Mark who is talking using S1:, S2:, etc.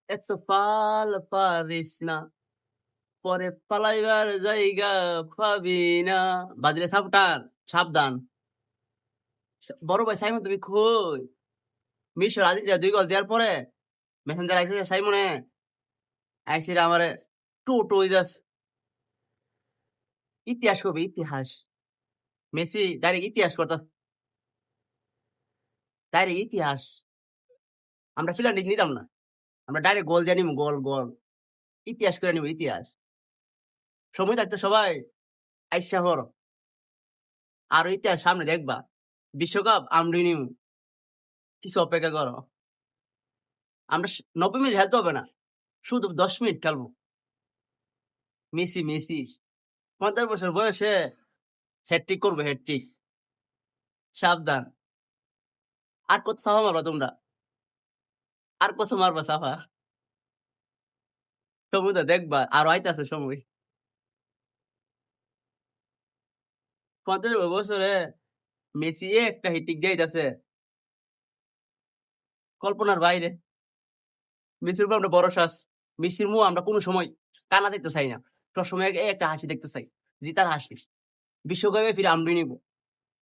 S1: এত পাল পারিস না, পরে পালাইবার জায়গা পাবি না। বাজলে সাপটার সাবধান। বড় ভাই সাইমন তুমি কই? মিশর আজিজা ২ গোল দেওয়ার পরে মেসেঞ্জার আইসে সাইমনে আইসিরা আমারে টু ইজাস ইতিহাস করবে ইতিহাস। মেসি ডাইরেক্ট ইতিহাস করতা ডাইরেক্ট ইতিহাস। আমরা ফিলান্ডিং নিতাম না। আমরা ডাইরেক্ট গোল দিয়ে নিবো গোল। ইতিহাস করে নিবো ইতিহাস। সময় থাকতে সবাই আইসা পড়ো। আরো ইতিহাস সামনে দেখবা। বিশ্বকাপ আমরাই নিমু। কিছু অপেক্ষা করো। আমরা ৯০ মিনিট খেলতে হবে না। শুধু ১০ মিনিট খেলবো। মেসি ৫০ বছর বয়সে হ্যাটট্রিক করবে হ্যাটট্রিক। সাবধান। আর কত সাফা মারবা তোমরা? আর কত মারবা সাফা? সময় তো দেখবা আরো আইতাছে সময়। ৫০ বছরে মেসি একটা হ্যাটট্রিক দিয়ে দিতেছে। কল্পনার বাইরে। মেসির উপর আমরা ভরসা আছে। মেসির মুখ আমরা কোনো সময় কান্না দেখতে চাই না। সবসময় একটা হাসি দেখতে চাই। জেতার হাসি। বিশ্বকাপে ফিরে আমরাই নিবো।